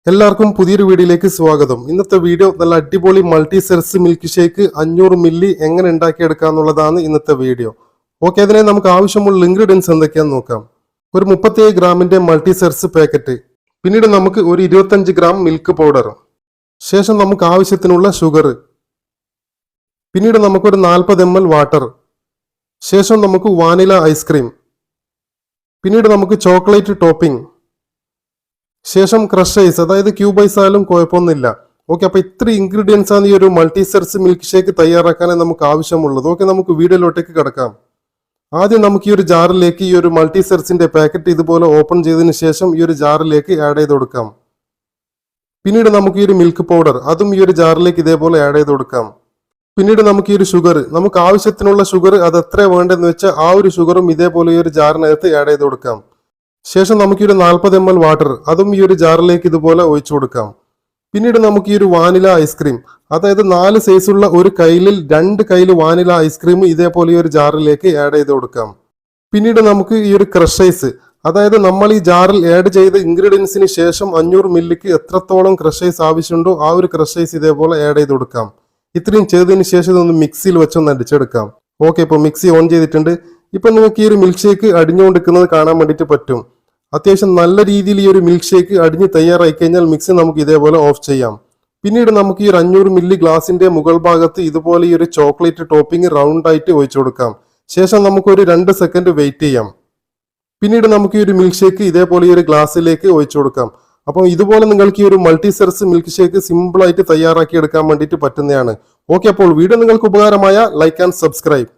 എല്ലാവർക്കും പുതിയൊരു വീഡിയോയിലേക്ക് സ്വാഗതം. ഇന്നത്തെ വീഡിയോ നല്ല അടിപൊളി മൾട്ടി സെർസ് മിൽക്ക് ഷേക്ക് 500 മില്ലി എങ്ങനെ ഉണ്ടാക്കിയെടുക്കുക എന്നുള്ളതാണ് ഇന്നത്തെ വീഡിയോ. ഓക്കെ, അതിനെ നമുക്ക് ആവശ്യമുള്ള ഇൻഗ്രീഡിയൻസ് എന്തൊക്കെയാന്ന് നോക്കാം. ഒരു 37 ഗ്രാമിന്റെ മൾട്ടി സെർസ് പാക്കറ്റ്, പിന്നീട് നമുക്ക് ഒരു 25 ഗ്രാം മിൽക്ക് പൗഡർ, ശേഷം നമുക്ക് ആവശ്യത്തിനുള്ള ഷുഗർ, പിന്നീട് നമുക്കൊരു 40 ml വാട്ടർ, ശേഷം നമുക്ക് വാനില ഐസ്ക്രീം, പിന്നീട് നമുക്ക് ചോക്ലേറ്റ് ടോപ്പിംഗ്, ശേഷം ക്രഷ് ഐസ്, അതായത് ക്യൂബ് ഐസ് ആയാലും കുഴപ്പമൊന്നുമില്ല. ഓക്കെ, അപ്പൊ ഇത്ര ഇൻഗ്രീഡിയൻസ് ആണ് ഈ ഒരു മൾട്ടി സെർസ് മിൽക്ക് ഷേക്ക് തയ്യാറാക്കാൻ നമുക്ക് ആവശ്യമുള്ളത്. ഓക്കെ, നമുക്ക് വീഡിയോയിലോട്ടേക്ക് കിടക്കാം. ആദ്യം നമുക്ക് ഈ ഒരു ജാറിലേക്ക് ഈ ഒരു മൾട്ടി സെർസിന്റെ പാക്കറ്റ് ഇതുപോലെ ഓപ്പൺ ചെയ്തതിന് ശേഷം ഈ ഒരു ജാറിലേക്ക് ആഡ് ചെയ്ത് കൊടുക്കാം. പിന്നീട് നമുക്ക് ഈ ഒരു മിൽക്ക് പൗഡർ അതും ഈ ഒരു ജാറിലേക്ക് ഇതേപോലെ ആഡ് ചെയ്ത് കൊടുക്കാം. പിന്നീട് നമുക്ക് ഈ ഒരു ഷുഗർ, നമുക്ക് ആവശ്യത്തിനുള്ള ഷുഗർ അത് എത്ര വേണ്ടെന്ന് വെച്ചാൽ ആ ഒരു ഷുഗറും ഇതേപോലെ ഈ ഒരു ജാറിനകത്ത് ആഡ് ചെയ്ത് കൊടുക്കാം. ശേഷം നമുക്ക് ഈ ഒരു 40 ml വാട്ടർ അതും ഈ ഒരു ജാറിലേക്ക് ഇതുപോലെ ഒഴിച്ചു കൊടുക്കാം. പിന്നീട് നമുക്ക് ഈ ഒരു വാനില ഐസ്ക്രീം, അതായത് 4 സൈസുള്ള ഒരു കയ്യിലിൽ 2 കയ്യിൽ വാനില ഐസ്ക്രീം ഇതേപോലെ ഈ ഒരു ജാറിലേക്ക് ആഡ് ചെയ്ത് കൊടുക്കാം. പിന്നീട് നമുക്ക് ഈ ഒരു ക്രഷ് ഐസ്, അതായത് നമ്മൾ ഈ ജാറിൽ ആഡ് ചെയ്ത ഇൻഗ്രീഡിയൻസിന് ശേഷം 500 മില്ലിക്ക് എത്രത്തോളം ക്രഷ് ഐസ് ആവശ്യമുണ്ടോ ആ ഒരു ക്രഷ് ഐസ് ഇതേപോലെ ആഡ് ചെയ്ത് കൊടുക്കാം. ഇത്രയും ചെയ്തതിന് ശേഷം ഇതൊന്ന് മിക്സിയിൽ വെച്ചൊന്ന് അടിച്ചെടുക്കാം. ഓക്കെ, ഇപ്പോൾ മിക്സി ഓൺ ചെയ്തിട്ടുണ്ട്. ഇപ്പൊ നിങ്ങൾക്ക് ഈ ഒരു മിൽക്ക് ഷേക്ക് അടിഞ്ഞുകൊണ്ടിരിക്കുന്നത് കാണാൻ വേണ്ടിയിട്ട് പറ്റും. അത്യാവശ്യം നല്ല രീതിയിൽ ഈ ഒരു മിൽക്ക് ഷേക്ക് അടിഞ്ഞ് തയ്യാറായി കഴിഞ്ഞാൽ മിക്സി നമുക്ക് ഇതേപോലെ ഓഫ് ചെയ്യാം. പിന്നീട് നമുക്ക് ഈ ഒരു 500 മില്ലി ഗ്ലാസിന്റെ മുകൾ ഭാഗത്ത് ഇതുപോലെ ഈ ഒരു ചോക്ലേറ്റ് ടോപ്പിംഗ് റൗണ്ട് ആയിട്ട് ഒഴിച്ചു കൊടുക്കാം. ശേഷം നമുക്ക് ഒരു 2 സെക്കൻഡ് വെയിറ്റ് ചെയ്യാം. പിന്നീട് നമുക്ക് ഈ ഒരു മിൽക്ക് ഷേക്ക് ഇതേപോലെ ഈ ഒരു ഗ്ലാസ്സിലേക്ക് ഒഴിച്ചു കൊടുക്കാം. അപ്പോൾ ഇതുപോലെ നിങ്ങൾക്ക് ഈ ഒരു മൾട്ടി സെർസ് മിൽക്ക് ഷേക്ക് സിമ്പിൾ ആയിട്ട് തയ്യാറാക്കി എടുക്കാൻ വേണ്ടിയിട്ട് പറ്റുന്നതാണ്. ഓക്കെ, അപ്പോൾ വീഡിയോ നിങ്ങൾക്ക് ഉപകാരമായ ലൈക്ക് ആൻഡ് സബ്സ്ക്രൈബ്.